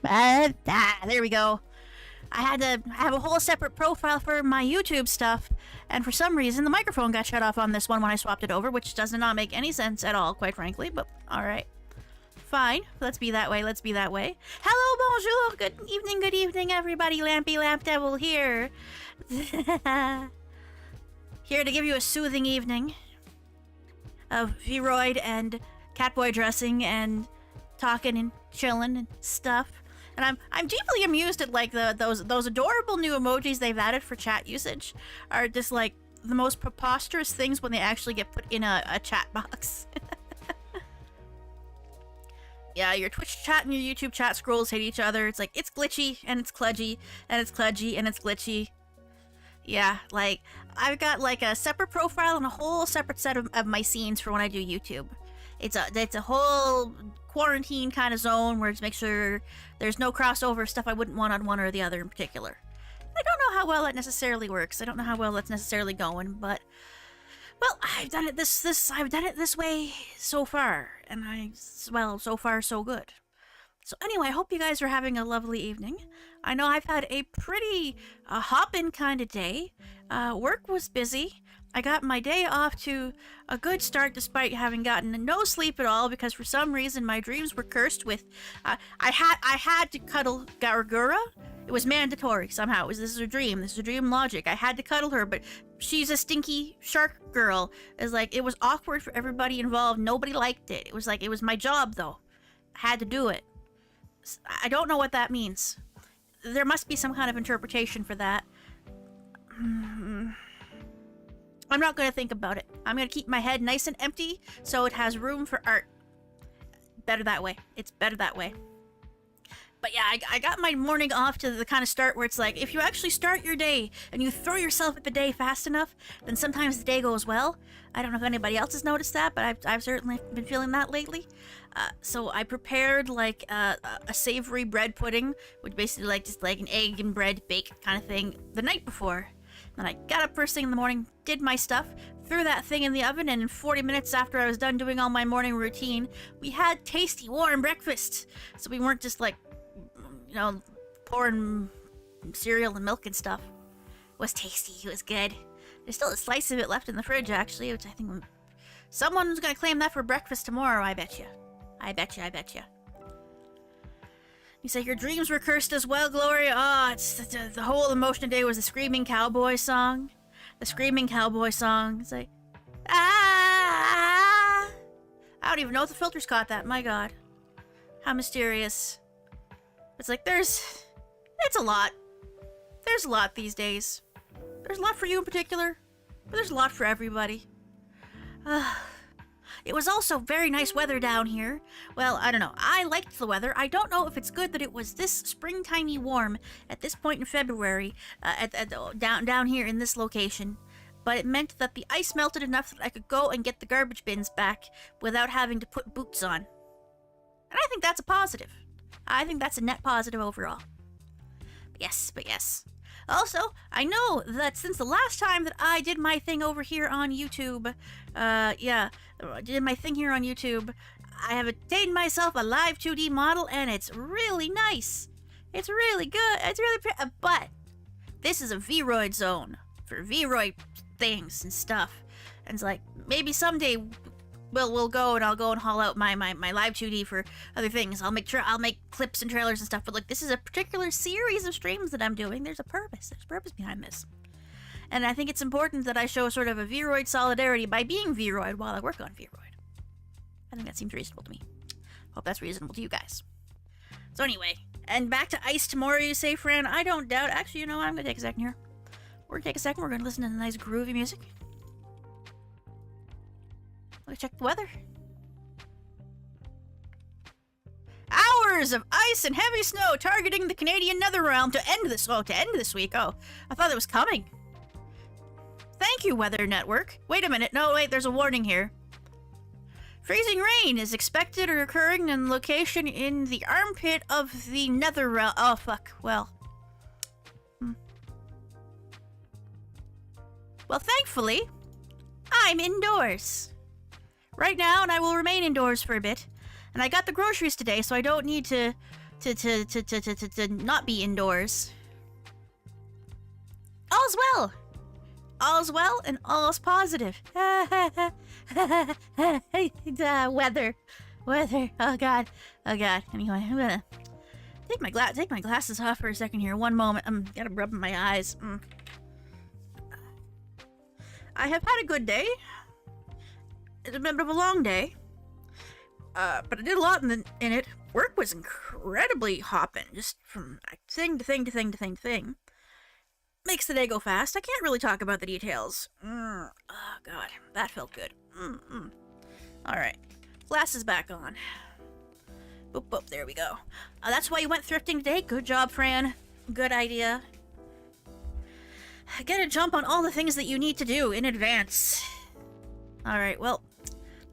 There we go. I had to have a whole separate profile for my YouTube stuff, and for some reason the microphone got shut off on this one when I swapped it over, which does not make any sense at all, quite frankly, but alright. Fine. Let's be that way, let's be that way. Hello, bonjour, good evening, everybody. Lampy Lamp Devil here. Here to give you a soothing evening of VRoid and Catboy dressing and talking and chilling and stuff. And I'm deeply amused at like those adorable new emojis they've added for chat usage are just like the most preposterous things when they actually get put in a chat box. Yeah, your Twitch chat and your YouTube chat scrolls hit each other. It's like, it's glitchy, and it's kludgy, and it's kludgy, and it's glitchy. Yeah, like, I've got like a separate profile and a whole separate set of my scenes for when I do YouTube. It's a whole quarantine kind of zone where it's make sure there's no crossover stuff I wouldn't want on one or the other in particular. I don't know how well that necessarily works. I don't know how well that's necessarily going, but well, I've done it this way so far, and well, so far so good. So anyway, I hope you guys are having a lovely evening. I know I've had a pretty hop-in kind of day. Work was busy. I got my day off to a good start despite having gotten no sleep at all because for some reason my dreams were cursed with... I had to cuddle Gargura. It was mandatory somehow. This is a dream. This is a dream logic. I had to cuddle her, but she's a stinky shark girl. It's like, it was awkward for everybody involved. Nobody liked it. It was like, it was my job though. I had to do it. I don't know what that means. There must be some kind of interpretation for that. I'm not going to think about it. I'm going to keep my head nice and empty so it has room for art. Better that way. It's better that way. But yeah, I got my morning off to the kind of start where it's like, if you actually start your day and you throw yourself at the day fast enough, then sometimes the day goes well. I don't know if anybody else has noticed that, but I've certainly been feeling that lately. So I prepared like a savory bread pudding, which basically like just like an egg and bread bake kind of thing the night before. Then I got up first thing in the morning, did my stuff, threw that thing in the oven, and in 40 minutes after I was done doing all my morning routine, we had tasty warm breakfast. So we weren't just like, you know, pouring cereal and milk and stuff. It was tasty, it was good. There's still a slice of it left in the fridge actually, which I think someone's gonna claim that for breakfast tomorrow, I bet you. I bet you. You say your dreams were cursed as well, Gloria? Oh, it's the whole emotion today was the Screaming Cowboy song. The Screaming Cowboy song. It's like, ah! I don't even know if the filters caught that. My God, how mysterious. It's like it's a lot. There's a lot these days. There's a lot for you in particular, but there's a lot for everybody. It was also very nice weather down here. Well, I don't know. I liked the weather. I don't know if it's good that it was this springtimey warm at this point in February down here in this location. But it meant that the ice melted enough that I could go and get the garbage bins back without having to put boots on. And I think that's a positive. I think that's a net positive overall. But yes. Also, I know that since the last time that I did my thing over here on YouTube, I have obtained myself a live 2D model, and it's really nice. It's really good. It's really pretty. But this is a VRoid zone for VRoid things and stuff. And it's like, maybe someday we'll go and I'll go and haul out my live 2D for other things. I'll make clips and trailers and stuff, but like this is a particular series of streams that I'm doing. There's a purpose. There's purpose behind this. And I think it's important that I show sort of a VRoid solidarity by being VRoid while I work on VRoid. I think that seems reasonable to me. Hope that's reasonable to you guys. So anyway, and back to ice tomorrow, you say, Fran? I don't doubt. Actually, you know what? I'm gonna take a second here. We're gonna take a second. We're gonna listen to the nice groovy music. Let's check the weather. Hours of ice and heavy snow targeting the Canadian Netherrealm to end this week. Oh, I thought it was coming. Thank you, Weather Network. Wait a minute. No, wait, there's a warning here. Freezing rain is expected or occurring in location in the armpit of the Netherrealm. Oh, fuck. Well. Well, thankfully, I'm indoors right now, and I will remain indoors for a bit. And I got the groceries today, so I don't need to to not be indoors. All's well. All's well and all's positive. Weather. Oh god. Anyway, I'm gonna take my glasses off for a second here. One moment. I'm gotta rub my eyes. I have had a good day. It's a bit of a long day. But I did a lot in it. Work was incredibly hopping, just from thing to thing to thing to thing to thing. Makes the day go fast. I can't really talk about the details. Oh god, that felt good. Alright, glasses back on. Boop, boop, there we go. That's why you went thrifting today? Good job, Fran. Good idea. Get a jump on all the things that you need to do in advance. Alright, well,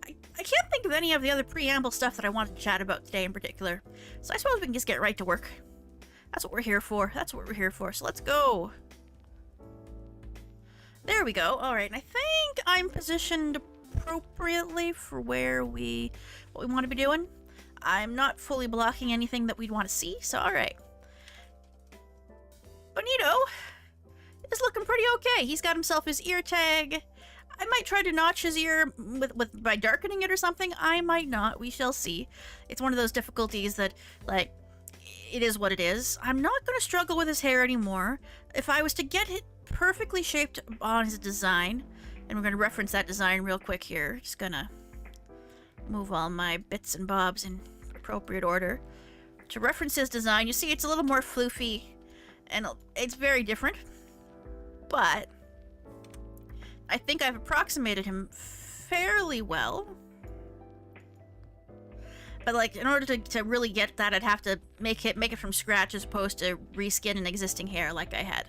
I can't think of any of the other preamble stuff that I wanted to chat about today in particular. So I suppose we can just get right to work. That's what we're here for. So let's go. There we go. Alright, and I think I'm positioned appropriately for what we want to be doing. I'm not fully blocking anything that we'd want to see, so alright. Bonito is looking pretty okay. He's got himself his ear tag. I might try to notch his ear by darkening it or something. I might not. We shall see. It's one of those difficulties that, like, it is what it is. I'm not going to struggle with his hair anymore. If I was to get it perfectly shaped on his design, and we're going to reference that design real quick here. Just going to move all my bits and bobs in appropriate order. To reference his design, you see it's a little more floofy, and it's very different. But I think I've approximated him fairly well. But like, in order to really get that, I'd have to make it from scratch as opposed to reskin an existing hair like I had.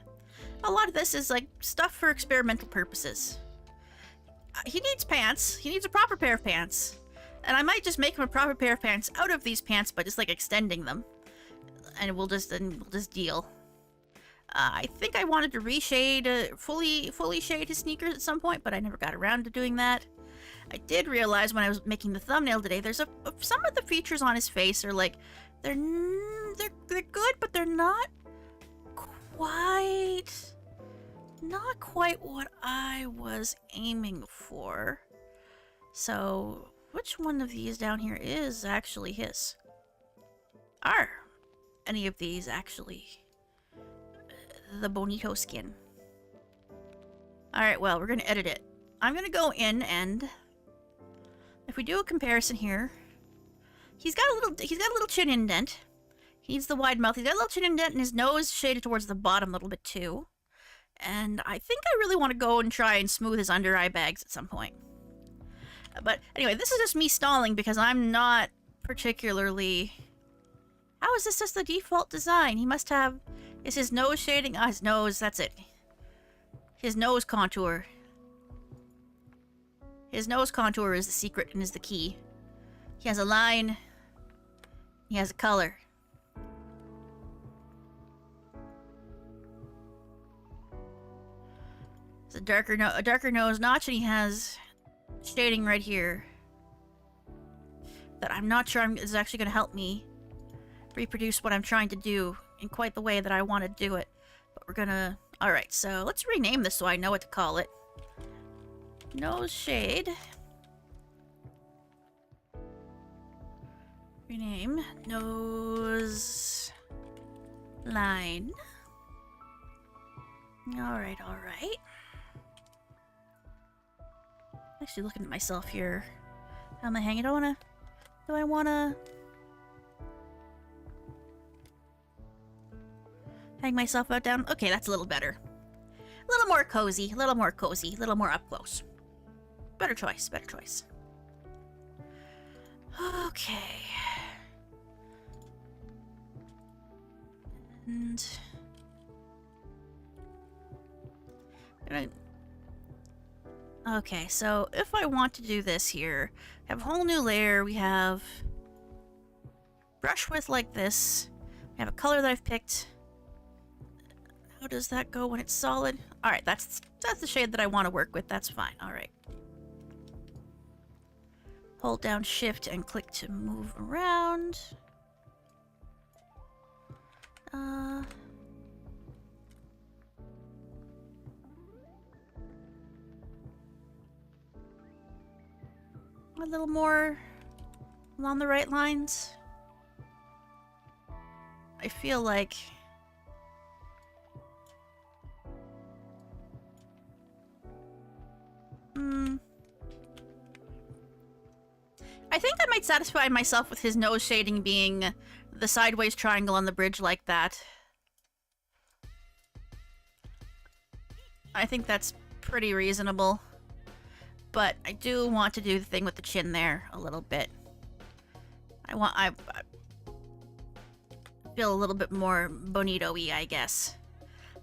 A lot of this is like stuff for experimental purposes. He needs pants. He needs a proper pair of pants. And I might just make him a proper pair of pants out of these pants by just like extending them. And we'll just deal. I think I wanted to reshade, fully shade his sneakers at some point, but I never got around to doing that. I did realize when I was making the thumbnail today, there's some of the features on his face are like, they're good, but they're not quite what I was aiming for. So, which one of these down here is actually his? Are any of these actually the Bonito skin? Alright, well, we're gonna edit it. I'm gonna go in and if we do a comparison here, he's got a little chin indent. He needs the wide mouth. He's got a little chin indent and his nose shaded towards the bottom a little bit too. And I think I really want to go and try and smooth his under eye bags at some point. But anyway, this is just me stalling because I'm not particularly... How is this just the default design? He must have... Is his nose shading? Ah, his nose, that's it. His nose contour. His nose contour is the secret and is the key. He has a line. He has a color. It's a darker nose notch, and he has shading right here that I'm not sure is actually going to help me reproduce what I'm trying to do in quite the way that I want to do it. But we're gonna... Alright, so let's rename this so I know what to call it. Nose shade. Rename. Nose line. Alright. Actually looking at myself here. How am I hanging? Do I wanna hang myself out down? Okay, that's a little better. A little more cozy, a little more up close. Better choice. Okay. And... Okay, so if I want to do this here, have a whole new layer, we have brush width like this, we have a color that I've picked. How does that go when it's solid? Alright, that's the shade that I want to work with, that's fine, alright. Hold down shift and click to move around. A little more along the right lines. I feel like I think I might satisfy myself with his nose shading being the sideways triangle on the bridge like that. I think that's pretty reasonable. But I do want to do the thing with the chin there a little bit. I feel a little bit more bonito-y, I guess.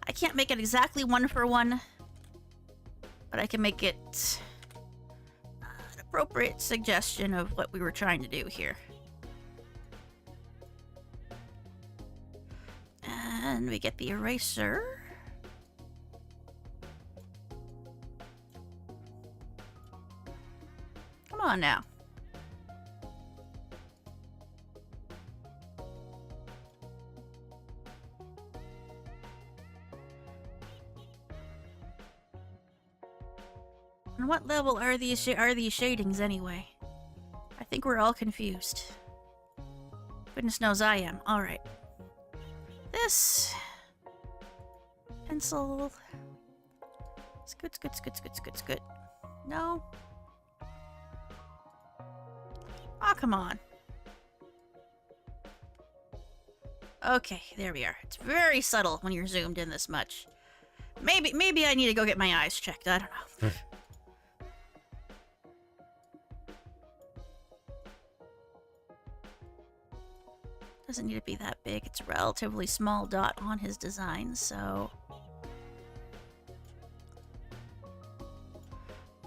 I can't make it exactly one for one, but I can make it an appropriate suggestion of what we were trying to do here. And we get the eraser. Come on now. And what level are these shadings anyway? I think we're all confused. Goodness knows I am. All right. This pencil. Scoot. No. Oh, come on. Okay, there we are. It's very subtle when you're zoomed in this much. Maybe I need to go get my eyes checked. I don't know. Doesn't need to be that big. It's a relatively small dot on his design, so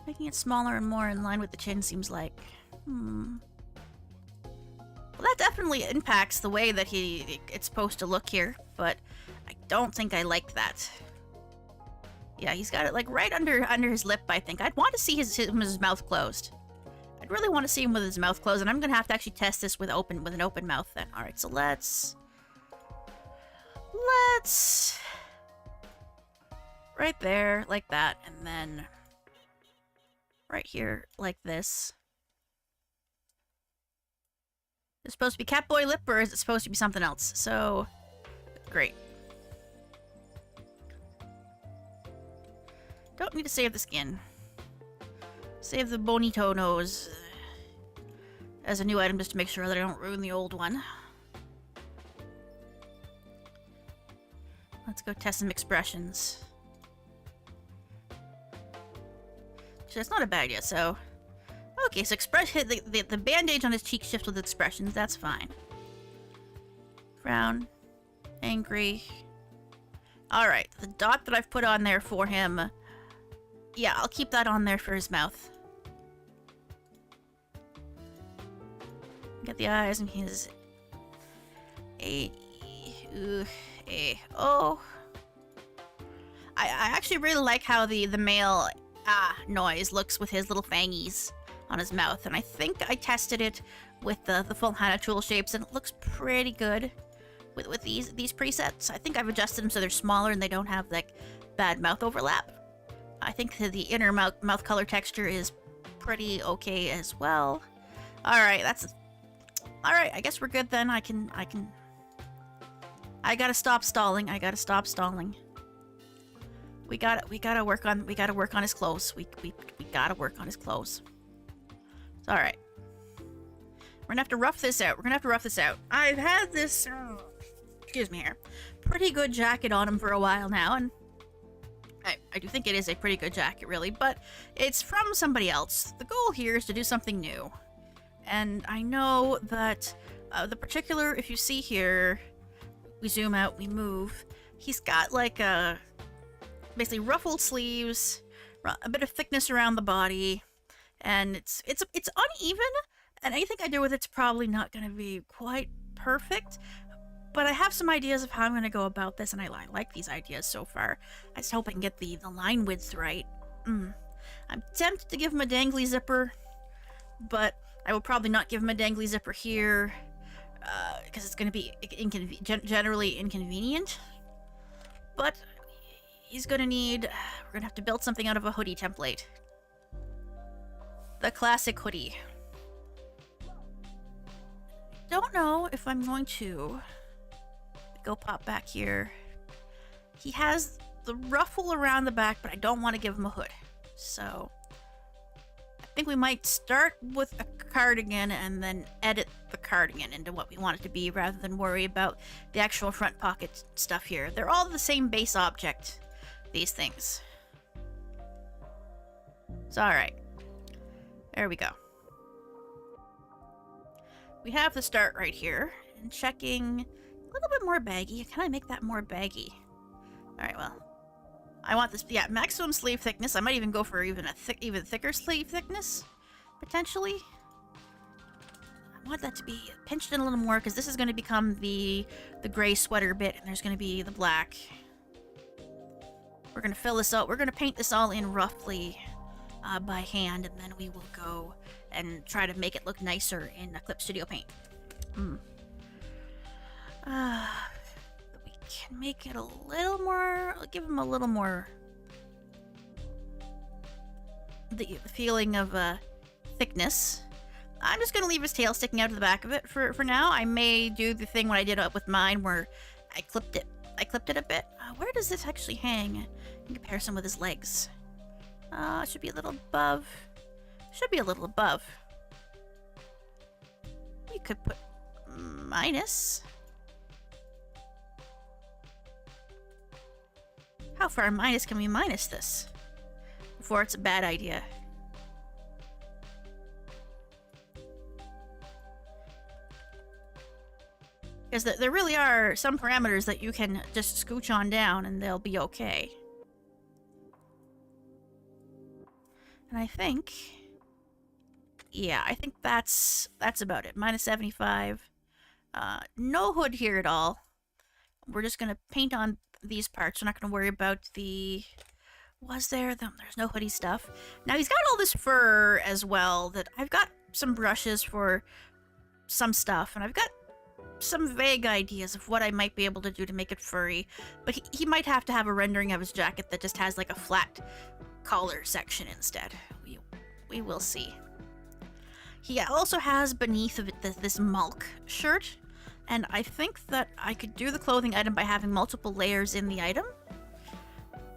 making it smaller and more in line with the chin seems like, Well, that definitely impacts the way that it's supposed to look here, but I don't think I like that. Yeah, he's got it like right under his lip, I think. I'd want to see his mouth closed. I'd really want to see him with his mouth closed, and I'm gonna have to actually test this with an open mouth then. Alright, so let's right there, like that, and then right here, like this. Is it supposed to be Catboy lip, or is it supposed to be something else? So, great. Don't need to save the skin. Save the bonito nose as a new item just to make sure that I don't ruin the old one. Let's go test some expressions. So that's not a bad idea, so... Okay, so the bandage on his cheek shifts with expressions, that's fine. Frown. Angry. Alright, the dot that I've put on there for him... Yeah, I'll keep that on there for his mouth. Get the eyes and his oh. I actually really like how the male noise looks with his little fangies on his mouth, and I think I tested it with the full Hana tool shapes, and it looks pretty good with these presets. I think I've adjusted them so they're smaller and they don't have like bad mouth overlap. I think the inner mouth color texture is pretty okay as well. Alright, Alright, I guess we're good then. I gotta stop stalling. We gotta work on his clothes. We gotta work on his clothes. Alright. We're gonna have to rough this out. I've had this excuse me here. Pretty good jacket on him for a while now, and I do think it is a pretty good jacket, really, but it's from somebody else. The goal here is to do something new. And I know that the particular, if you see here, we zoom out, we move, he's got like basically ruffled sleeves, a bit of thickness around the body, and it's uneven, and anything I do with it's probably not going to be quite perfect. But I have some ideas of how I'm going to go about this, and I like these ideas so far. I just hope I can get the line width right. I'm tempted to give him a dangly zipper, but I will probably not give him a dangly zipper here. because it's going to be generally inconvenient. But he's going to need... We're going to have to build something out of a hoodie template. The classic hoodie. Don't know if I'm going to go pop back here. He has the ruffle around the back, but I don't want to give him a hood. So I think we might start with a cardigan and then edit the cardigan into what we want it to be rather than worry about the actual front pocket stuff here. They're all the same base object, these things. It's alright. There we go. We have the start right here, and checking a little bit more baggy. Can I make that more baggy? Alright, well, I want this, yeah, maximum sleeve thickness. I might even go for even a even thicker sleeve thickness, potentially. I want that to be pinched in a little more, because this is going to become the gray sweater bit, and there's going to be the black. We're going to fill this out. We're going to paint this all in roughly by hand, and then we will go and try to make it look nicer in Clip Studio Paint. We can make it a little more, give him a little more the feeling of thickness. I'm just going to leave his tail sticking out of the back of it for now. I may do the thing what I did up with mine where I clipped it a bit. Where does this actually hang in comparison with his legs? It should be a little above. Should be a little above. You could put minus. How far minus can we minus this before it's a bad idea? Because there really are some parameters that you can just scooch on down and they'll be okay. And I think, yeah, I think that's about it. Minus 75. No hood here at all. We're just gonna paint on these parts. We're not gonna worry about the... Was there? There's no hoodie stuff. Now he's got all this fur as well that I've got some brushes for some stuff, and I've got some vague ideas of what I might be able to do to make it furry. But he might have to have a rendering of his jacket that just has like a flat collar section instead. We will see. He also has beneath of it this Mulk shirt, and I think that I could do the clothing item by having multiple layers in the item,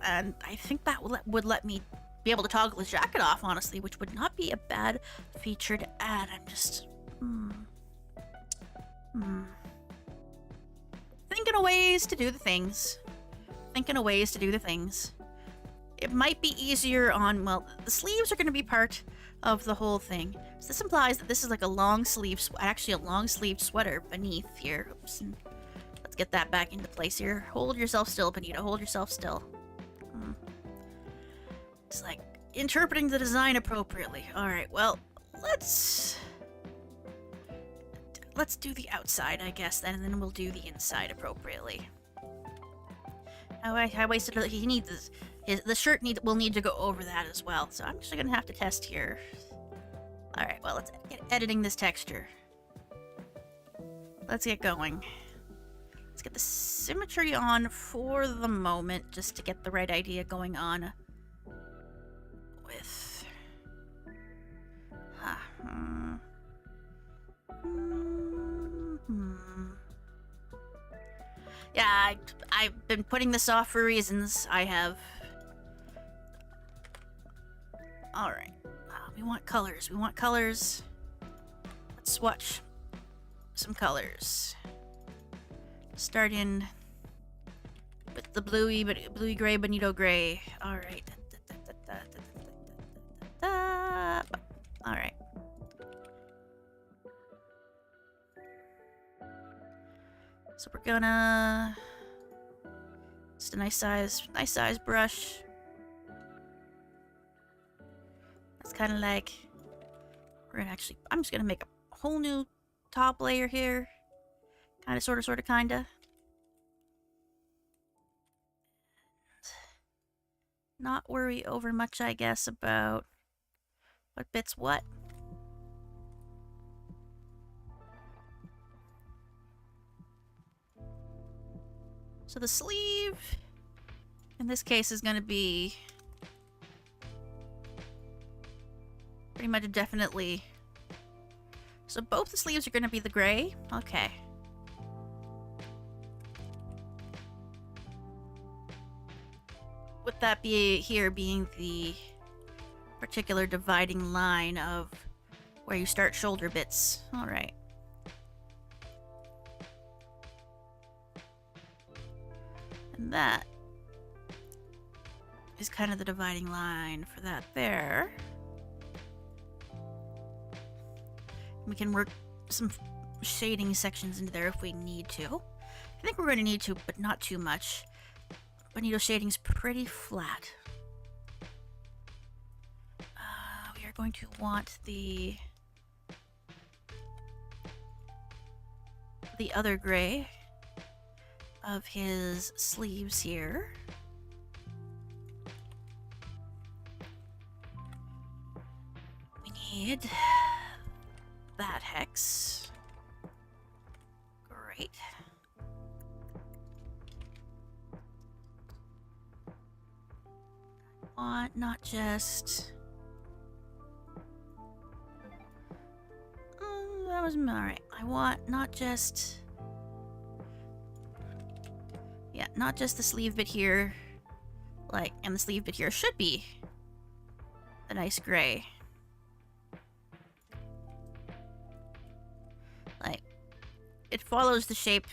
and I think that would let me be able to toggle his jacket off, honestly, which would not be a bad feature to add. I'm just thinking of ways to do the things. It might be easier on, well, the sleeves are going to be part of the whole thing. So this implies that this is like a long sleeve, actually a long sleeved sweater beneath here. Oops. Let's get that back into place here. Hold yourself still, Bonito. Hold yourself still. It's like interpreting the design appropriately. Alright, well, let's do the outside, I guess, then, and then we'll do the inside appropriately. I wasted, he needs this. The shirt will need to go over that as well, so I'm just gonna have to test here. Alright, well, let's get editing this texture. Let's get going. Let's get the symmetry on for the moment, just to get the right idea going on with... Yeah, I've been putting this off for reasons. I have. Alright. We want colors. Let's swatch some colors. Start in with the bluey gray, bonito gray. Alright. Alright. So we're gonna... Just a nice size brush. It's kind of like... We're gonna actually... I'm just gonna make a whole new top layer here. Kinda, sorta, kinda. Not worry over much, I guess, about what bit's what. So the sleeve, in this case, is going to be pretty much definitely... So both the sleeves are going to be the gray? Okay. With that being the particular dividing line of where you start shoulder bits. Alright. And that is kind of the dividing line for that there. We can work some shading sections into there if we need to. I think we're going to need to, but not too much. Bonito shading's pretty flat. We are going to want the other gray of his sleeves here. We need that hex. Great. I want not just... that was alright. I want not just... Yeah, not just the sleeve bit here. Like, and the sleeve bit here should be the nice gray. Like, it follows the shape.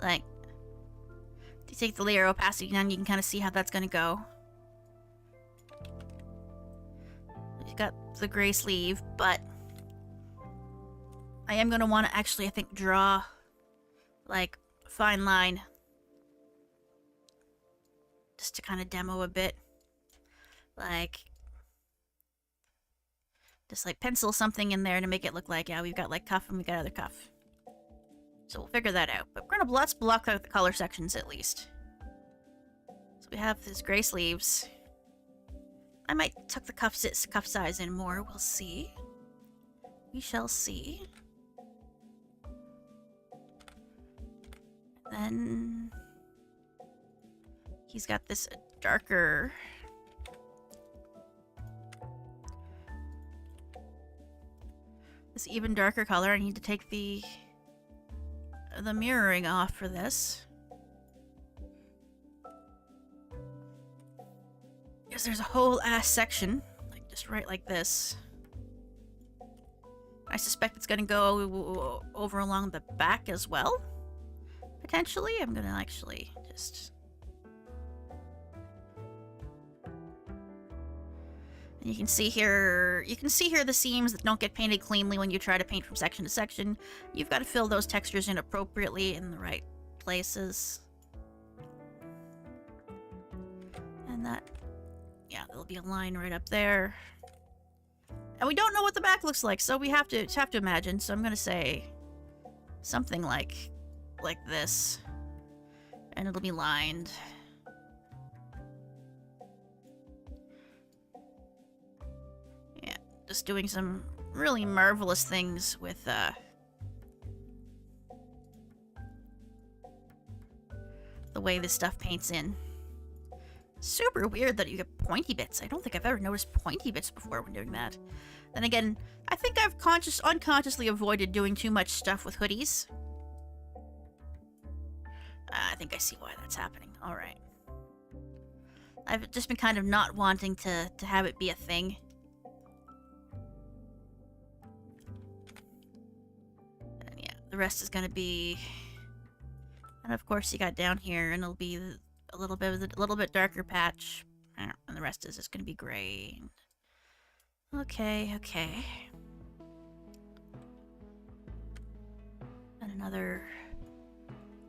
Like, if you take the layer opacity down, you can kind of see how that's going to go. We've got the gray sleeve, but I am going to want to actually, I think, draw, like, a fine line. Just to kind of demo a bit. Like, just like pencil something in there to make it look like, yeah, we've got like cuff and we got other cuff. So we'll figure that out. But we're gonna let's block out the color sections at least. So we have his gray sleeves. I might tuck the cuff size in more. We'll see. We shall see. Then he's got this darker. This even darker color. I need to take the mirroring off for this. Because there's a whole ass section, like just right like this. I suspect it's gonna go over along the back as well. Potentially, I'm gonna actually just... You can see here the seams that don't get painted cleanly when you try to paint from section to section. You've got to fill those textures in appropriately in the right places. And that, yeah, there'll be a line right up there. And we don't know what the back looks like, so we have to imagine. So I'm gonna say something like this, and it'll be lined. Just doing some really marvelous things with the way this stuff paints in. Super weird that you get pointy bits. I don't think I've ever noticed pointy bits before when doing that. Then again, I think I've unconsciously avoided doing too much stuff with hoodies. I think I see why that's happening. Alright. I've just been kind of not wanting to have it be a thing. The rest is going to be, and of course you got down here, and it'll be a little bit darker patch, and the rest is just going to be gray. Okay. And another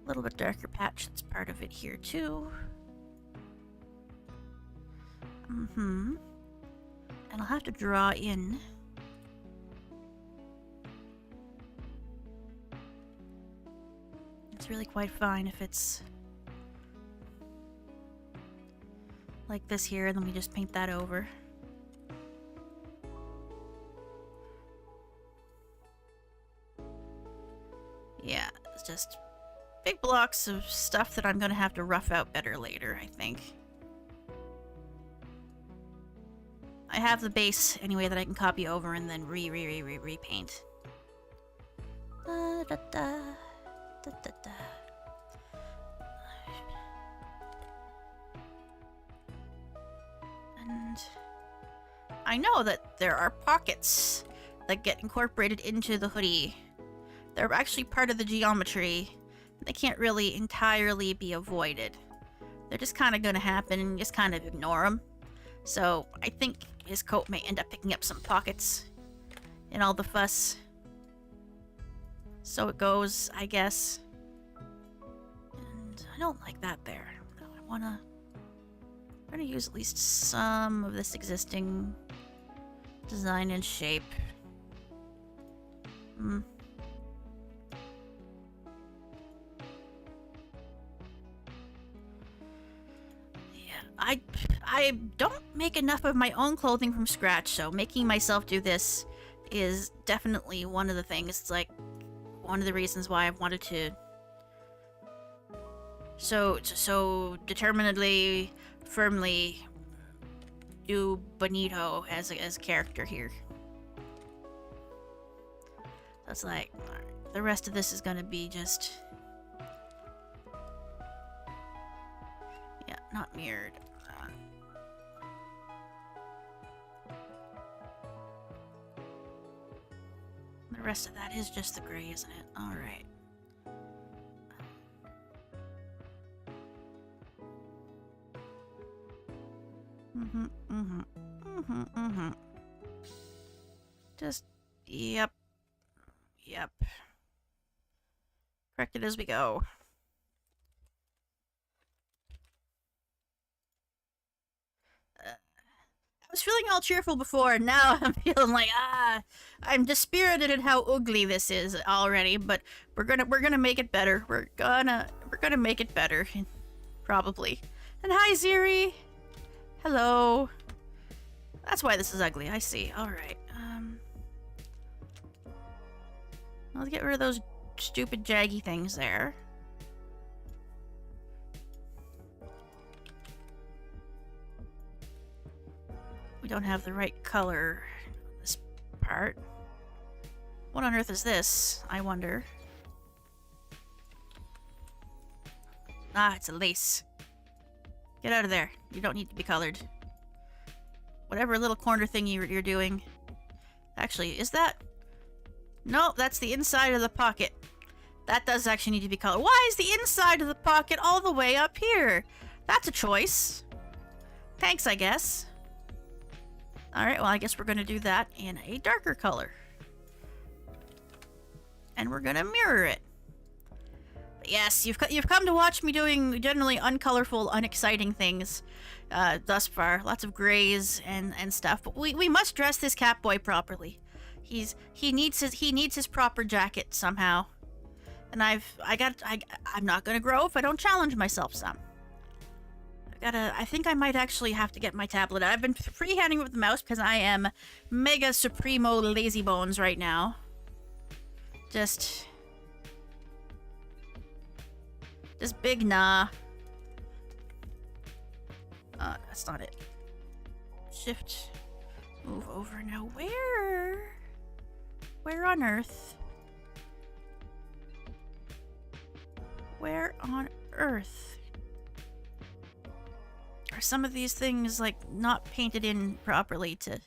little bit darker patch that's part of it here too. And I'll have to draw in. It's really quite fine if it's like this here, and then we just paint that over. Yeah, it's just big blocks of stuff that I'm gonna have to rough out better later, I think. I have the base anyway that I can copy over and then repaint. Da, da, da, da, da, da. And I know that there are pockets that get incorporated into the hoodie. They're actually part of the geometry. They can't really entirely be avoided. They're just kind of gonna happen and just kind of ignore them. So I think his coat may end up picking up some pockets in all the fuss. So it goes, I guess. And I don't like that there. No, I'm gonna use at least some of this existing design and shape. I don't make enough of my own clothing from scratch, so making myself do this is definitely one of the things. It's like one of the reasons why I've wanted to so determinedly, firmly do Bonito as a character here. That's like the rest of this is gonna be just not mirrored. The rest of that is just the gray, isn't it? Alright. Just, yep. Correct it as we go. I was feeling all cheerful before, and now I'm feeling like, I'm dispirited at how ugly this is already, but we're gonna make it better. We're gonna make it better. Probably. And hi, Ziri! Hello. That's why this is ugly, I see. Alright, I'll get rid of those stupid jaggy things there. We don't have the right color on this part. What on earth is this, I wonder? Ah, it's a lace. Get out of there. You don't need to be colored. Whatever little corner thing you're doing. Actually, is that? No, that's the inside of the pocket. That does actually need to be colored. Why is the inside of the pocket all the way up here? That's a choice. Thanks, I guess. Alright, well, I guess we're going to do that in a darker color. And we're going to mirror it. But yes, you've come to watch me doing generally uncolorful, unexciting things thus far. Lots of grays and stuff. But we must dress this Catboy properly. He needs his proper jacket somehow. And I'm not going to grow if I don't challenge myself some. I think I might actually have to get my tablet. I've been freehanding with the mouse because I am mega supremo lazy bones right now. Just big nah. That's not it. Shift. Move over now. Where on earth? Where on earth? Are some of these things, like, not painted in properly to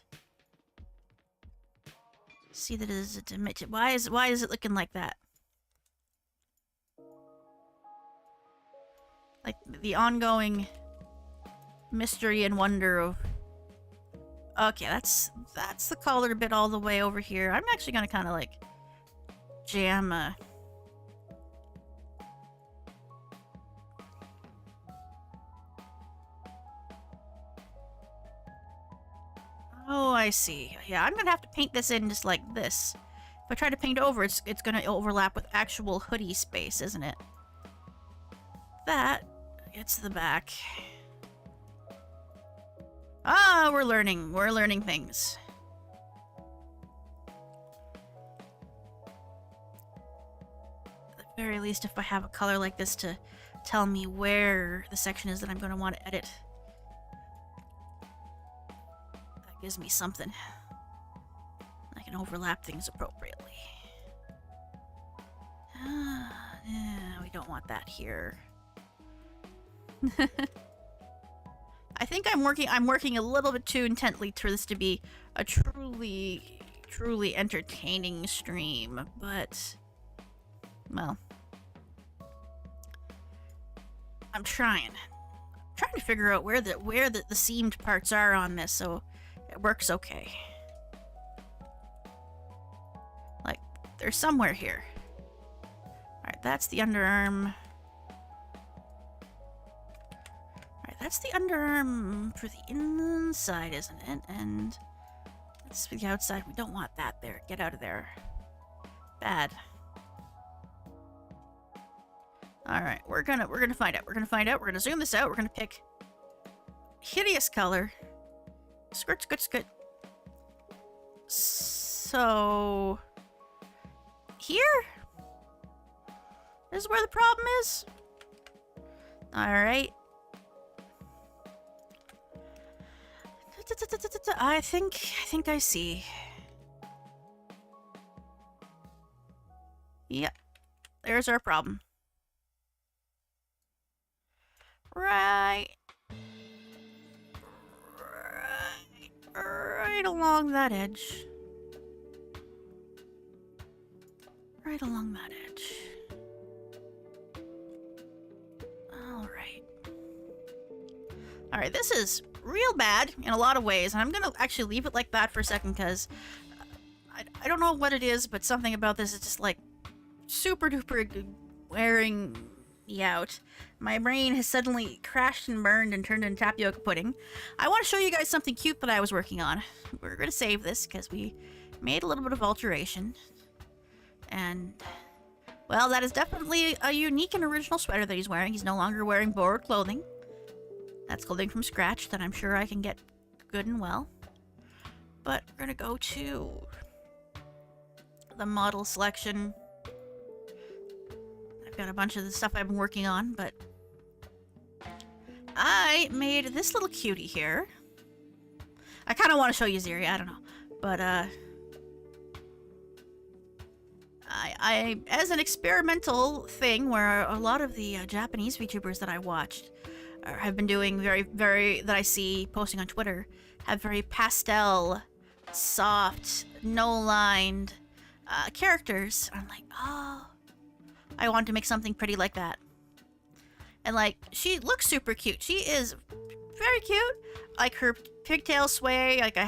see that it is a dimension? Why is it looking like that? Like, the ongoing mystery and wonder of... Okay, that's the colored bit all the way over here. I'm actually gonna kind of, like, jam Oh, I see. Yeah, I'm gonna have to paint this in just like this. If I try to paint over, it's gonna overlap with actual hoodie space, isn't it? That gets the back. Ah, we're learning things. very least, if I have a color like this to tell me where the section is that I'm going to want to edit. That gives me something. I can overlap things appropriately. Yeah, we don't want that here. I think I'm working a little bit too intently for this to be a truly entertaining stream, but well, I'm trying to figure out where the seamed parts are on this so it works okay. Like, they're somewhere here. Alright, that's the underarm. Alright, that's the underarm for the inside, isn't it? And that's for the outside. We don't want that there. Get out of there. Bad. Alright, we're gonna find out. We're gonna zoom this out. We're gonna pick hideous color. Skirt. So here? This is where the problem is? Alright. I think I see. Yep. There's our problem. Right along that edge. Right along that edge. Alright, this is real bad in a lot of ways, and I'm gonna actually leave it like that for a second, because I don't know what it is, but something about this is just like super duper wearing me out. My brain has suddenly crashed and burned and turned into tapioca pudding. I want to show you guys something cute that I was working on. We're gonna save this because we made a little bit of alteration. And, well, that is definitely a unique and original sweater that he's wearing. He's no longer wearing borrowed clothing. That's clothing from scratch that I'm sure I can get good and well. But we're gonna go to the model selection. I've got a bunch of the stuff I've been working on, but I made this little cutie here. I kind of want to show you Ziri, I don't know. But, I as an experimental thing where a lot of the Japanese VTubers that I watched have been doing that I see posting on Twitter, have very pastel, soft, no-lined characters. I'm like, oh, I want to make something pretty like that. And like, she looks super cute. She is very cute. Like her pigtails sway. Like I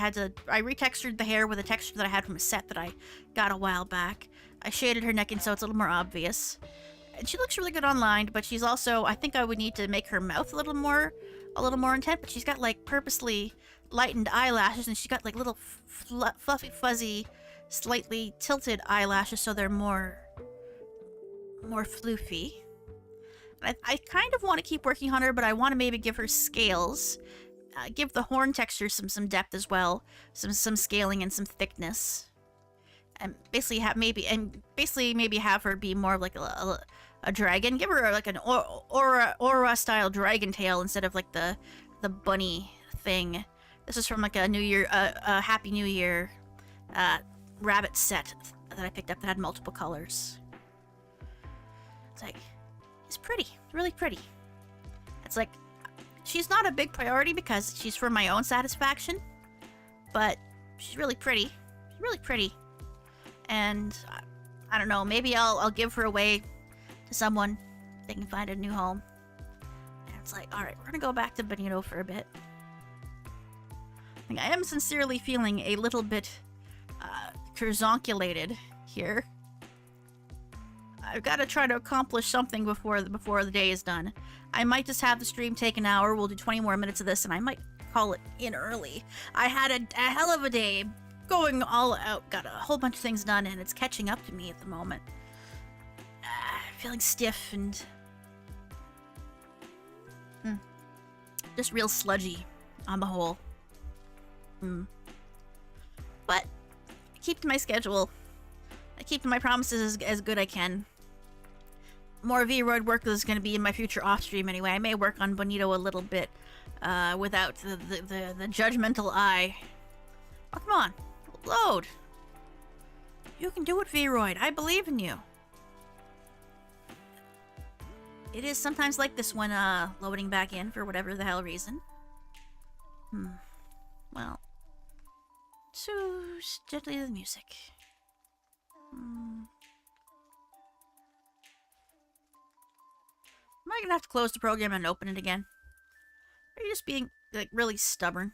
retextured the hair with a texture that I had from a set that I got a while back. I shaded her neck in so it's a little more obvious. And she looks really good online, but she's also, I think I would need to make her mouth a little more intent, but she's got like purposely lightened eyelashes, and she's got like little fluffy, fuzzy, slightly tilted eyelashes, so they're more floofy. I kind of want to keep working on her, but I want to maybe give her scales, give the horn texture some depth as well, some scaling and some thickness, and basically maybe have her be more of like a dragon. Give her like an aura style dragon tail instead of like the bunny thing. This is from like a New Year, a Happy New Year rabbit set that I picked up that had multiple colors. It's like, it's pretty, really pretty. It's like, she's not a big priority because she's for my own satisfaction, but she's really pretty, and I don't know, maybe I'll give her away to someone. They can find a new home. And it's like, alright, we're gonna go back to Bonito for a bit. I am sincerely feeling a little bit curzonculated here. I've got to try to accomplish something before the day is done. I might just have the stream take an hour. We'll do 20 more minutes of this, and I might call it in early. I had a hell of a day going all out. Got a whole bunch of things done, and it's catching up to me at the moment. Feeling stiff and just real sludgy on the whole. But I keep to my schedule. I keep to my promises as good I can. more VRoid work is going to be in my future off stream anyway. I may work on Bonito a little bit without the judgmental eye. Oh, come on. Load. You can do it, VRoid. I believe in you. It is sometimes like this when loading back in for whatever the hell reason. Well. So gently the music. Am I gonna have to close the program and open it again? Are you just being, like, really stubborn?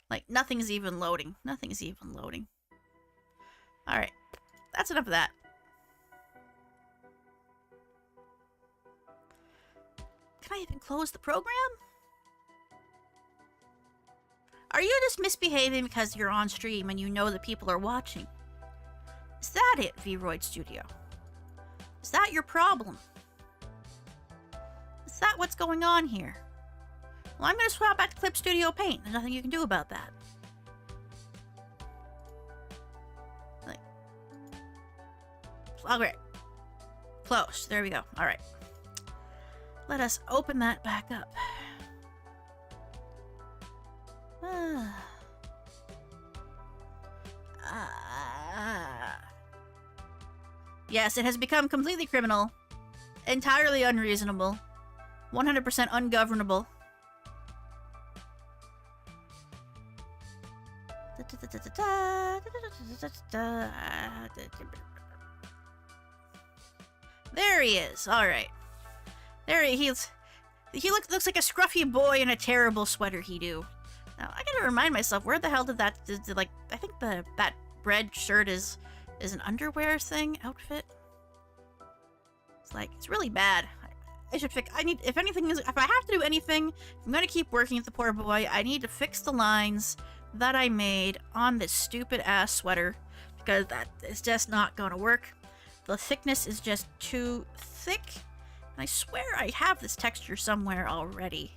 Like, nothing's even loading. Nothing's even loading. Alright. That's enough of that. Can I even close the program? Are you just misbehaving because you're on stream and you know that people are watching? Is that it, VRoid Studio? Is that your problem? Is that what's going on here? Well, I'm going to swap back to Clip Studio Paint. There's nothing you can do about that. Like, okay. Close. There we go. Alright. Let us open that back up. Yes, it has become completely criminal, entirely unreasonable, 100% ungovernable. There he is. All right. There he is. He looks like a scruffy boy in a terrible sweater. He do. Now I gotta remind myself, where the hell did that? Like, I think that red shirt is an underwear thing outfit. It's like, it's really bad. I should fix. I need, if anything is, if I have to do anything, if I'm gonna keep working at the poor boy, I need to fix the lines that I made on this stupid ass sweater, because that is just not gonna work. The thickness is just too thick. And I swear I have this texture somewhere already.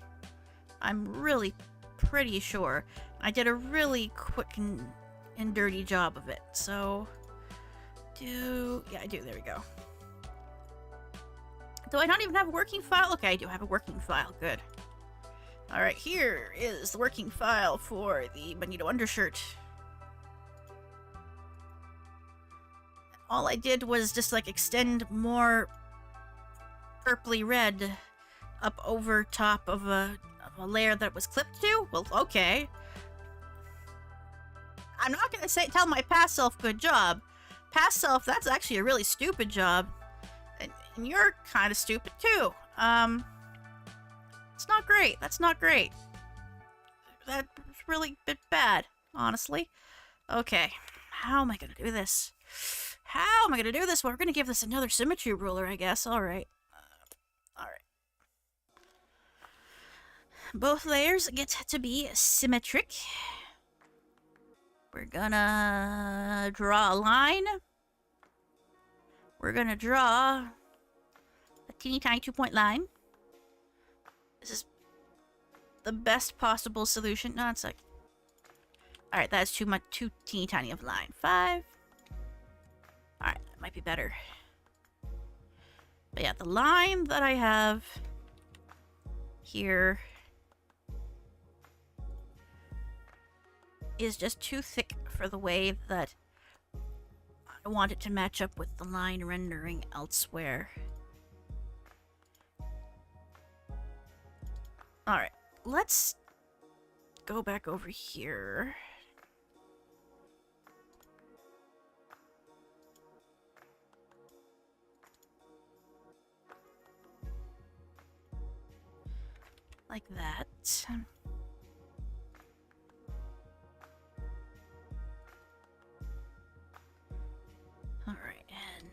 I'm really pretty sure. I did a really quick and dirty job of it. So, yeah, I do. There we go. Do I not even have a working file? Okay, I do have a working file. Good. Alright, here is the working file for the Bonito undershirt. All I did was just, like, extend more purpley red up over top of a layer that was clipped to? Well, okay. I'm not gonna tell my past self good job. Past self, that's actually a really stupid job. And you're kind of stupid too. It's not great. That's not great. That's really a bit bad, honestly. Okay, how am I gonna do this? How am I gonna do this? Well, we're gonna give this another symmetry ruler, I guess. Alright. Alright. Both layers get to be symmetric. We're gonna draw a line. We're gonna draw a teeny tiny 2-point line. This is the best possible solution. No, it's like, alright, that's too teeny tiny of a line. 5. Alright, that might be better. But yeah, the line that I have here is just too thick for the way that I want it to match up with the line rendering elsewhere. Alright, let's go back over here. Like that. Alright, and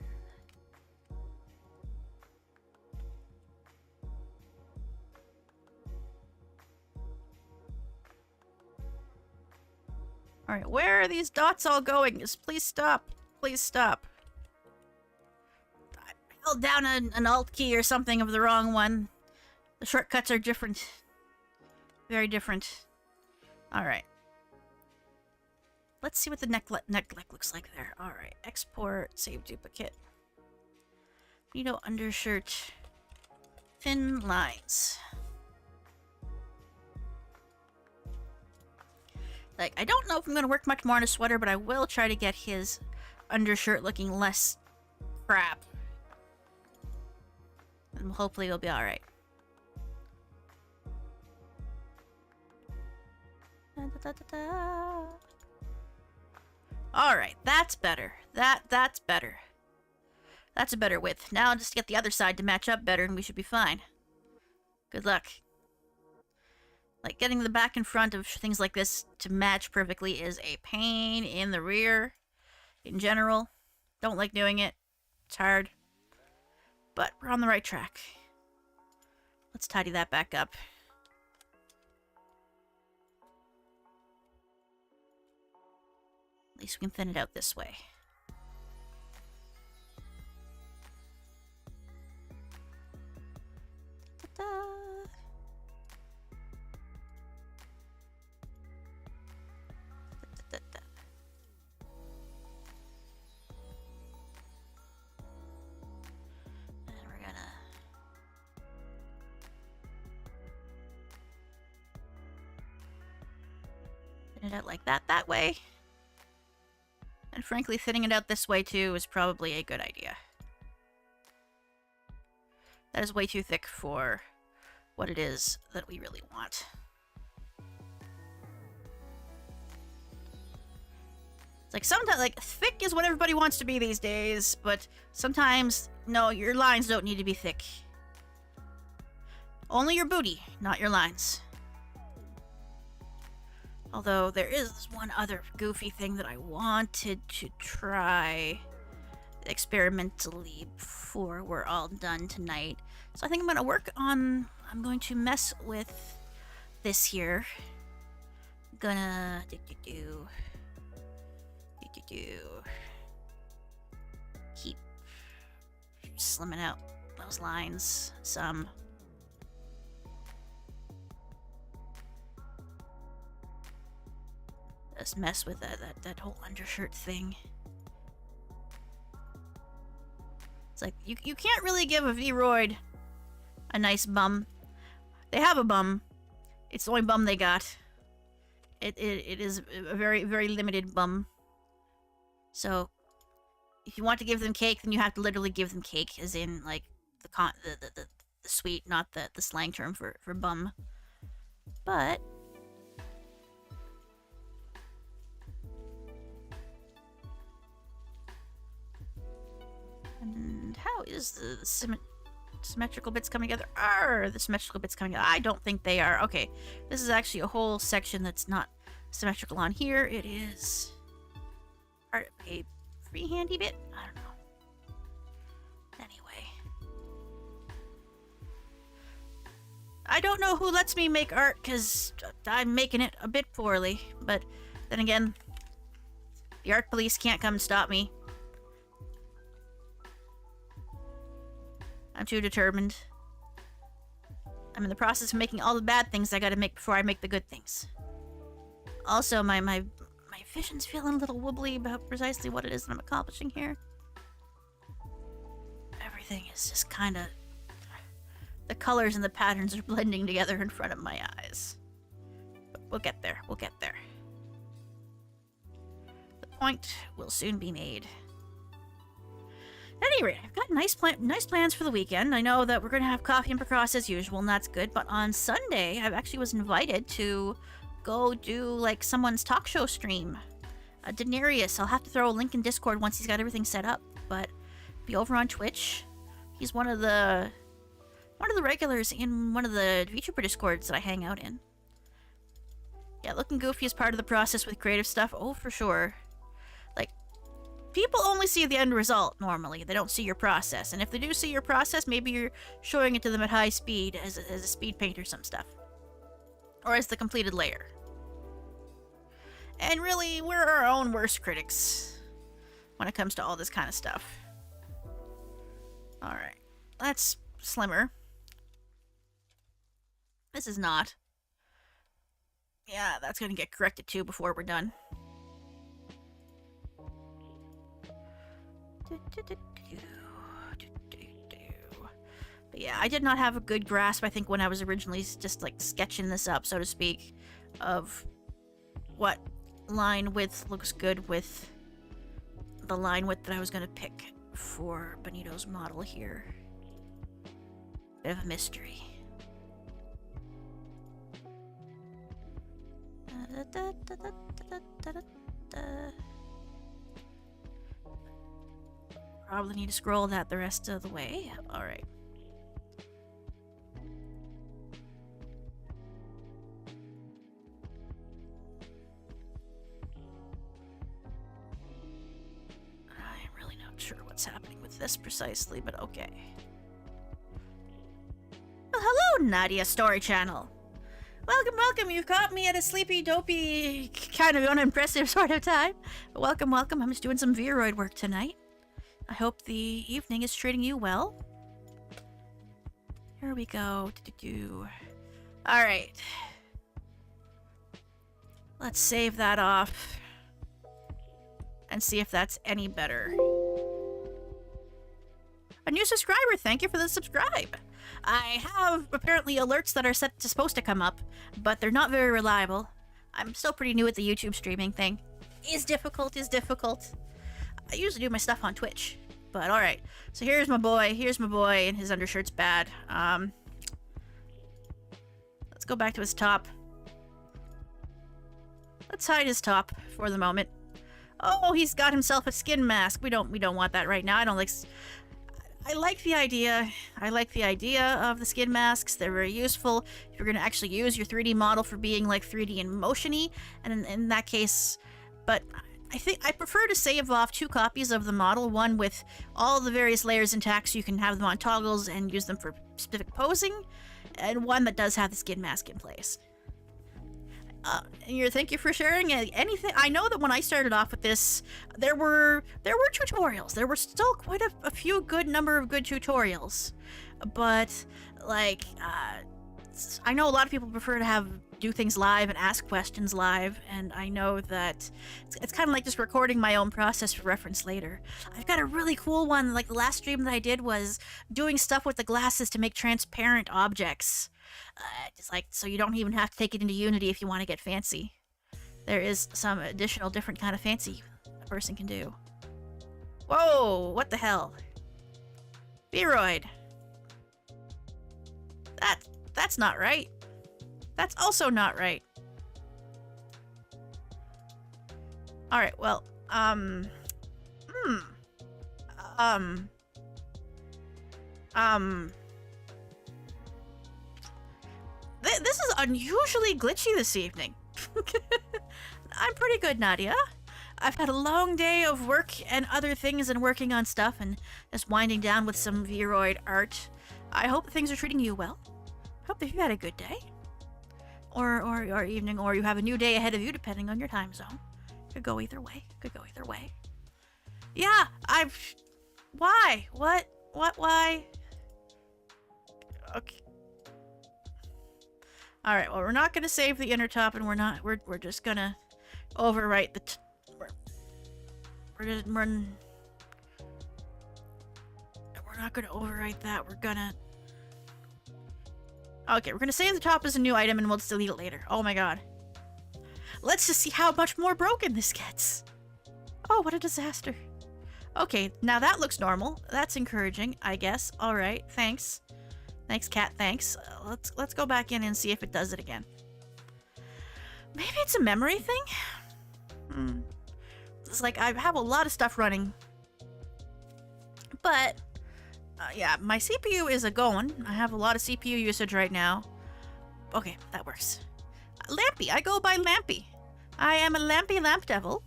alright, where are these dots all going? Just please stop. Please stop. I held down an alt key or something of the wrong one. The shortcuts are different. Very different. Alright. let's see what the neck looks like there. Alright, export, save duplicate. Bonito undershirt. Thin lines. Like, I don't know if I'm going to work much more on a sweater, but I will try to get his undershirt looking less crap. And hopefully it'll be alright. Alright, that's better. That's better. That's a better width. Now just get the other side to match up better and we should be fine. Good luck. Like, getting the back and front of things like this to match perfectly is a pain in the rear. In general. Don't like doing it. It's hard. But we're on the right track. Let's tidy that back up. At least we can thin it out this way. Ta-da. Ta-da-da. And we're gonna thin it out like that way. And frankly, thinning it out this way too is probably a good idea. That is way too thick for what it is that we really want. It's like sometimes, like, thick is what everybody wants to be these days, but sometimes, no, your lines don't need to be thick. Only your booty, not your lines. Although, there is this one other goofy thing that I wanted to try experimentally before we're all done tonight. So I think I'm going to mess with this here. Gonna keep slimming out those lines some. Just mess with that whole undershirt thing. It's like, you can't really give a VRoid a nice bum. They have a bum. It's the only bum they got. It is a very, very limited bum. So, if you want to give them cake, then you have to literally give them cake, as in, like, the sweet, not the slang term for bum. But and how is the symmetrical bits coming together? Are the symmetrical bits coming together? I don't think they are. Okay, this is actually a whole section that's not symmetrical on here. It is part of a freehandy bit? I don't know. Anyway. I don't know who lets me make art, because I'm making it a bit poorly. But then again, the art police can't come and stop me. I'm too determined. I'm in the process of making all the bad things I gotta make before I make the good things. Also, my vision's feeling a little wobbly about precisely what it is that I'm accomplishing here. Everything is just kinda... the colors and the patterns are blending together in front of my eyes. But we'll get there, we'll get there. The point will soon be made. At any rate, I've got nice plans for the weekend. I know that we're going to have coffee and Picross as usual, and that's good. But on Sunday, I actually was invited to go do, like, someone's talk show stream. Daenerys. I'll have to throw a link in Discord once he's got everything set up. But be over on Twitch. He's one of the regulars in one of the VTuber Discords that I hang out in. Yeah, looking goofy is part of the process with creative stuff. Oh, for sure. Like, people only see the end result, normally. They don't see your process. And if they do see your process, maybe you're showing it to them at high speed as a speed paint or some stuff. Or as the completed layer. And really, we're our own worst critics when it comes to all this kind of stuff. Alright. That's slimmer. This is not. Yeah, that's gonna get corrected too before we're done. But yeah, I did not have a good grasp, I think, when I was originally just like sketching this up, so to speak, of what line width looks good with the line width that I was going to pick for Bonito's model here. Bit of a mystery. Probably need to scroll that the rest of the way. Alright. I'm really not sure what's happening with this precisely, but okay. Well, hello, Nadia Story Channel. Welcome, welcome. You've caught me at a sleepy, dopey, kind of unimpressive sort of time. But welcome, welcome. I'm just doing some VRoid work tonight. I hope the evening is treating you well. Here we go. Alright. Let's save that off. And see if that's any better. A new subscriber, thank you for the subscribe. I have apparently alerts that are supposed to come up, but they're not very reliable. I'm still pretty new at the YouTube streaming thing. Is difficult. I usually do my stuff on Twitch, but alright. So here's my boy, and his undershirt's bad. Let's go back to his top. Let's hide his top for the moment. Oh, he's got himself a skin mask. We don't want that right now. I like the idea. I like the idea of the skin masks. They're very useful if you're going to actually use your 3D model for being like 3D and motion-y, and in that case, but I think I prefer to save off 2 copies of the model, one with all the various layers intact so you can have them on toggles and use them for specific posing, and one that does have the skin mask in place. Thank you for sharing anything. I know that when I started off with this, there were tutorials. There were still quite a few number of good tutorials, but like I know a lot of people prefer to do things live and ask questions live, and I know that it's kind of like just recording my own process for reference later. I've got a really cool one. Like the last stream that I did was doing stuff with the glasses to make transparent objects. Just like, so you don't even have to take it into Unity if you want to get fancy. There is some additional different kind of fancy a person can do. Whoa, what the hell? VRoid. That's not right. That's also not right. Alright, well, this is unusually glitchy this evening. I'm pretty good, Nadia. I've had a long day of work and other things and working on stuff and just winding down with some VRoid art. I hope things are treating you well. Hope that you had a good day. Or evening, or you have a new day ahead of you depending on your time zone. Could go either way. Yeah, why? What, why? Okay. Alright, well, we're not gonna save the inner top, and we're just gonna overwrite the we're not gonna overwrite that. Okay, we're gonna save the top as a new item, and we'll just delete it later. Oh my god. Let's just see how much more broken this gets. Oh, what a disaster. Okay, now that looks normal. That's encouraging, I guess. Alright, thanks. Thanks, cat, thanks. Let's go back in and see if it does it again. Maybe it's a memory thing? It's like I have a lot of stuff running. But, yeah, my CPU is a-going. I have a lot of CPU usage right now. Okay, that works. Lampy, I go by Lampy. I am a Lampy Lamp Devil.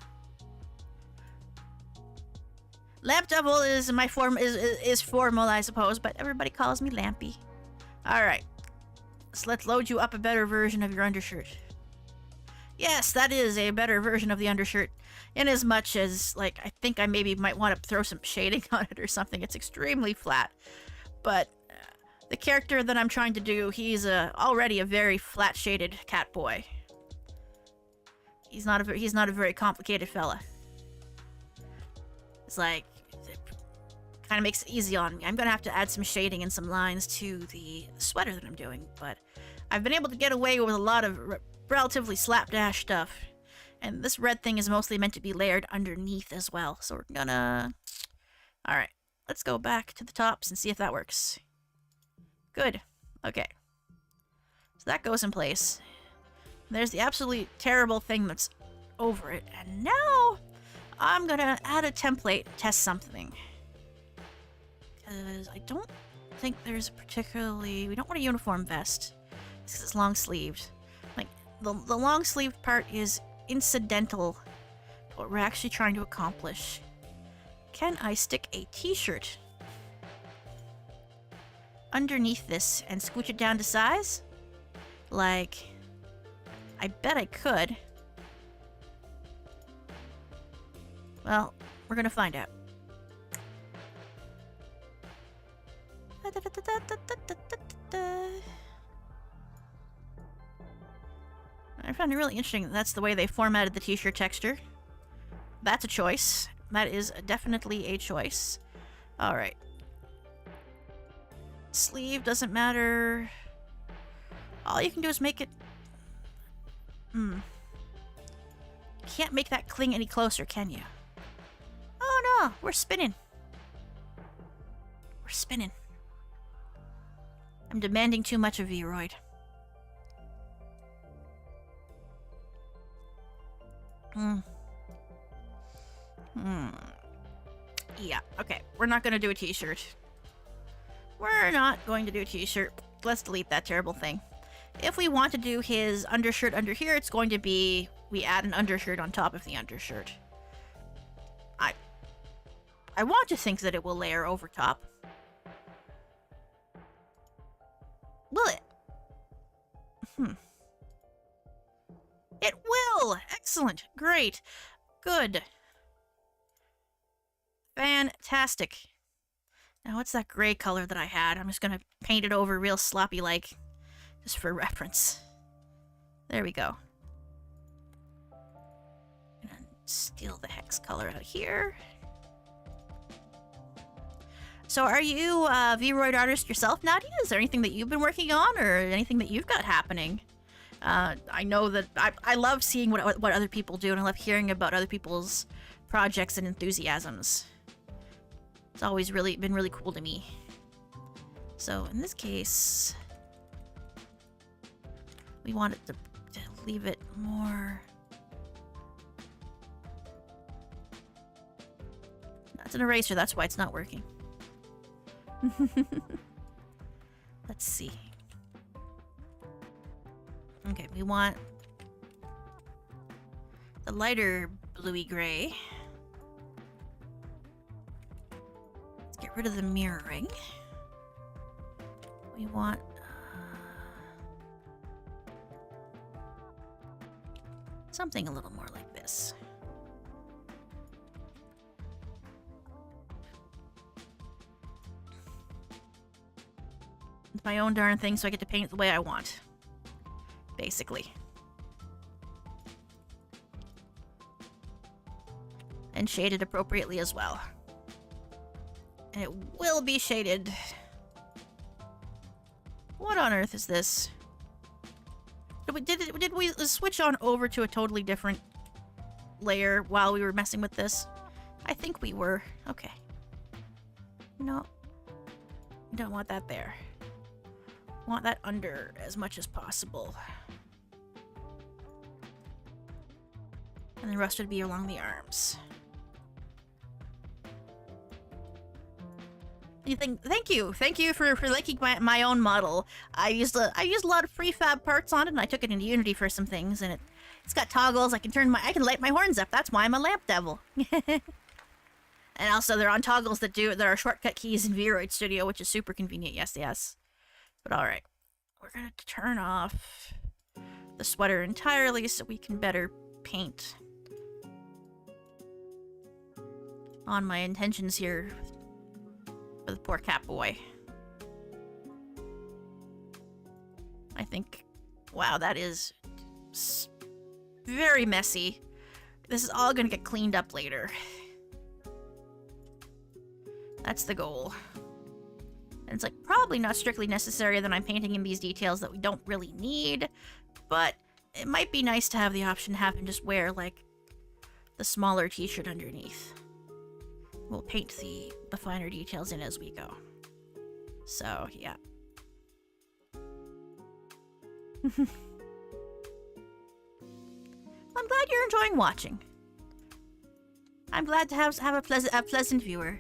Lamp Devil is my form is formal, I suppose, but everybody calls me Lampy. Alright. So let's load you up a better version of your undershirt. Yes, that is a better version of the undershirt. In as much as, like, I think I maybe might want to throw some shading on it or something. It's extremely flat. But the character that I'm trying to do, he's already a very flat-shaded Catboy. He's not a very complicated fella. It's like, kind of makes it easy on me. I'm gonna have to add some shading and some lines to the sweater that I'm doing, but I've been able to get away with a lot of relatively slapdash stuff. And this red thing is mostly meant to be layered underneath as well. So we're gonna... Alright, let's go back to the tops and see if that works. Good. Okay. So that goes in place. There's the absolutely terrible thing that's over it. And now I'm gonna add a template, test something. Because I don't think there's a particularly... We don't want a uniform vest. Because it's long-sleeved. Like, the long-sleeved part is incidental to what we're actually trying to accomplish. Can I stick a t-shirt underneath this and scooch it down to size? Like, I bet I could. Well, we're gonna find out. I found it really interesting that that's the way they formatted the t-shirt texture. That's a choice. That is definitely a choice. Alright. Sleeve doesn't matter. All you can do is make it... Can't make that cling any closer, can you? Oh no! We're spinning. We're spinning. I'm demanding too much of VRoid. Yeah, okay. We're not gonna do a t-shirt. We're not going to do a t-shirt. Let's delete that terrible thing. If we want to do his undershirt under here, it's going to be... We add an undershirt on top of the undershirt. I want to think that it will layer over top. Will it? It will! Excellent. Great. Good. Fantastic. Now, what's that gray color that I had? I'm just gonna paint it over real sloppy-like, just for reference. There we go. And steal the hex color out here. So, are you a VRoid artist yourself, Nadia? Is there anything that you've been working on, or anything that you've got happening? I know that I love seeing what other people do, and I love hearing about other people's projects and enthusiasms. It's always been really cool to me. So in this case, we want it to leave it more... That's an eraser, that's why it's not working. Let's see. Okay, we want the lighter bluey gray. Let's get rid of the mirroring. We want something a little more like this. It's my own darn thing, so I get to paint it the way I want. Basically. And shaded appropriately as well. And it will be shaded. What on earth is this? Did we switch on over to a totally different layer while we were messing with this? I think we were. Okay. No. Don't want that there. Want that under as much as possible. And the rest would be along the arms. Thank you for liking my own model. I used a lot of prefab parts on it, and I took it into Unity for some things, and it's got toggles. I can light my horns up. That's why I'm a lamp devil. And also there are toggles there are shortcut keys in VRoid Studio, which is super convenient. Yes. But all right, we're gonna turn off the sweater entirely so we can better paint on my intentions here for the poor Catboy. I think, wow, that is very messy. This is all gonna get cleaned up later. That's the goal. And it's like probably not strictly necessary that I'm painting in these details that we don't really need, but it might be nice to have the option to have him just wear like the smaller t-shirt underneath. We'll paint the finer details in as we go. So, yeah. I'm glad you're enjoying watching. I'm glad to have a pleasant viewer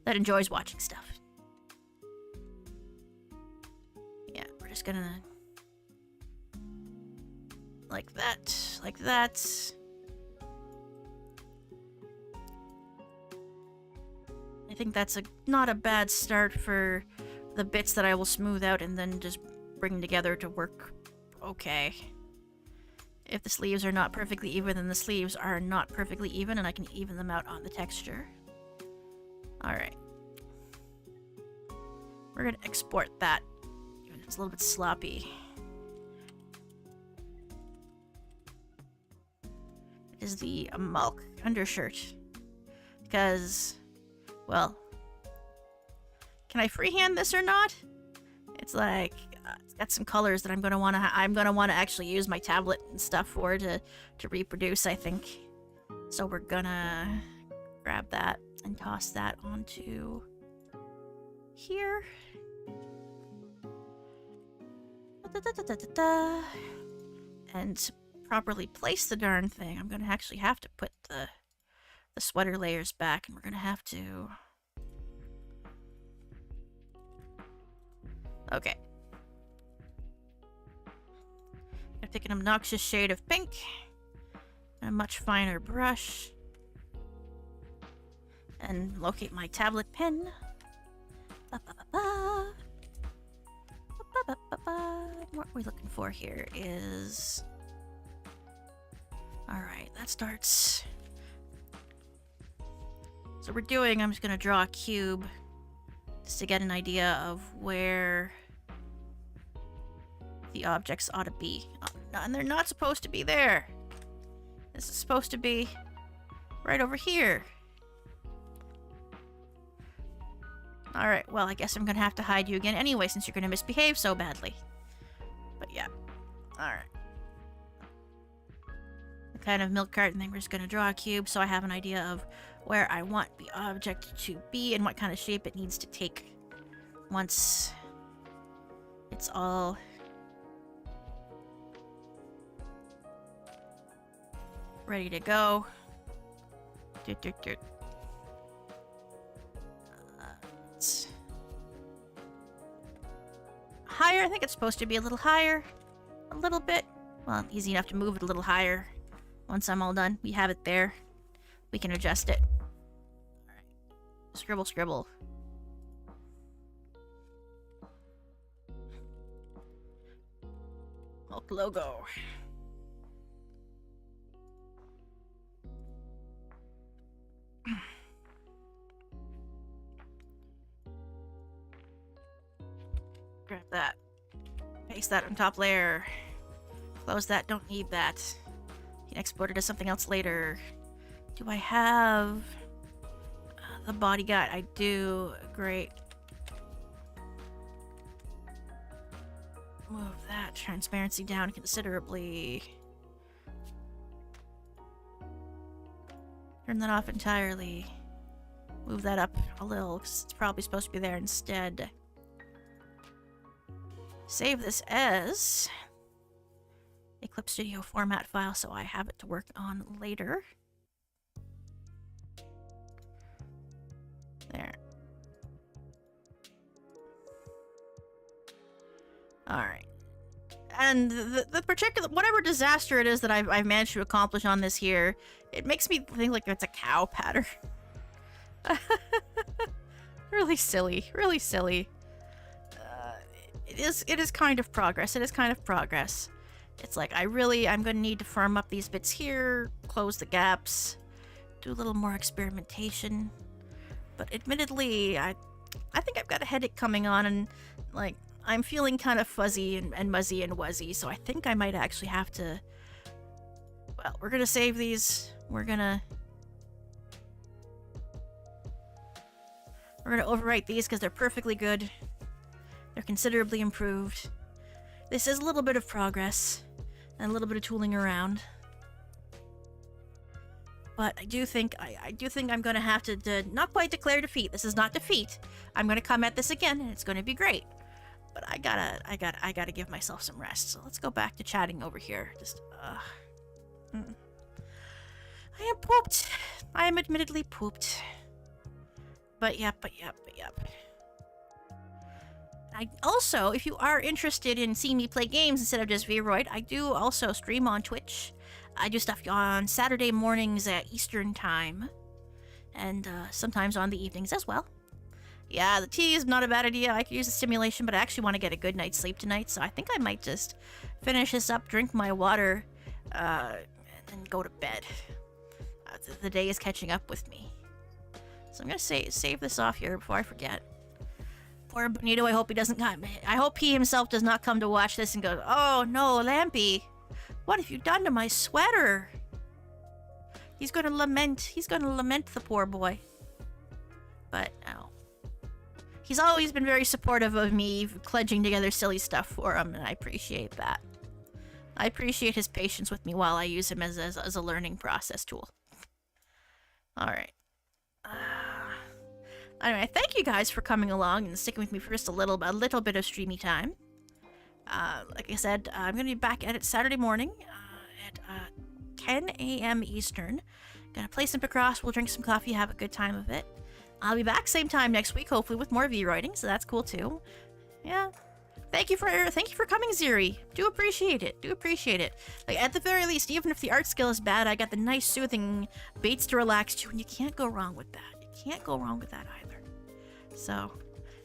that enjoys watching stuff. Yeah, we're just gonna like that, like that. I think that's not a bad start for the bits that I will smooth out and then just bring together to work okay. If the sleeves are not perfectly even, then the sleeves are not perfectly even, and I can even them out on the texture. Alright. We're gonna export that. Even if it's a little bit sloppy. It is the Malk undershirt. Because, well, can I freehand this or not? It's like, it's got some colors that I'm gonna wanna actually use my tablet and stuff for to reproduce, I think. So we're gonna grab that and toss that onto here. And to properly place the darn thing, I'm gonna actually have to put the sweater layers back, and we're gonna have to. Okay. Gonna pick an obnoxious shade of pink. And a much finer brush. And locate my tablet pen. What we're looking for here is... Alright, that starts... So I'm just gonna draw a cube just to get an idea of where the objects ought to be. And they're not supposed to be there. This is supposed to be right over here. Alright, well, I guess I'm gonna have to hide you again anyway since you're gonna misbehave so badly. But yeah. Alright. The kind of milk carton thing, we're just gonna draw a cube so I have an idea of where I want the object to be and what kind of shape it needs to take once it's all ready to go. Higher, I think it's supposed to be a little higher. A little bit. Well, easy enough to move it a little higher. Once I'm all done, we have it there. We can adjust it. Alright. Scribble, scribble. Milk logo. Grab that. Paste that on top layer. Close that, don't need that. You can export it as something else later. Do I have the body guide? I do. Great. Move that transparency down considerably. Turn that off entirely. Move that up a little because it's probably supposed to be there instead. Save this as a Clip Studio format file so I have it to work on later. There. Alright. And the particular, whatever disaster it is that I've managed to accomplish on this here, it makes me think like it's a cow pattern. Really silly, really silly. It is kind of progress. It is kind of progress. It's like I'm gonna need to firm up these bits here, close the gaps, do a little more experimentation. But admittedly, I think I've got a headache coming on, and like I'm feeling kind of fuzzy and muzzy and wuzzy, so I think I might actually have to. Well, we're gonna save these. We're gonna We're gonna overwrite these because they're perfectly good. They're considerably improved. This is a little bit of progress and a little bit of tooling around. But I do think I'm gonna have to not quite declare defeat. This is not defeat. I'm gonna come at this again, and it's gonna be great. But I gotta give myself some rest. So let's go back to chatting over here. Just I am pooped. I am admittedly pooped. But yep. I also, if you are interested in seeing me play games instead of just VRoid, I do also stream on Twitch. I do stuff on Saturday mornings at Eastern Time, and sometimes on the evenings as well. Yeah, the tea is not a bad idea. I could use a stimulation, but I actually want to get a good night's sleep tonight, so I think I might just finish this up, drink my water, and then go to bed. The day is catching up with me. So I'm gonna save this off here before I forget. Poor Bonito, I hope he doesn't come. I hope he himself does not come to watch this and go, "Oh no, Lampy, what have you done to my sweater?" He's gonna lament. He's gonna lament, the poor boy. But no. He's always been very supportive of me kludging together silly stuff for him, and I appreciate that. I appreciate his patience with me while I use him as a learning process tool. Alright. Anyway, thank you guys for coming along and sticking with me for just a little bit of streamy time. Like I said, I'm going to be back at it Saturday morning at 10 a.m. Eastern. Gonna play some Picross, we'll drink some coffee, have a good time of it. I'll be back same time next week, hopefully with more VRoiding, so that's cool too. Yeah. Thank you for coming, Ziri. Do appreciate it. Like, at the very least, even if the art skill is bad, I got the nice soothing baits to relax to, and you can't go wrong with that. You can't go wrong with that either. So,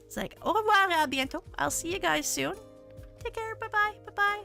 it's like, au revoir, à bientôt. I'll see you guys soon. Take care. Bye-bye. Bye-bye.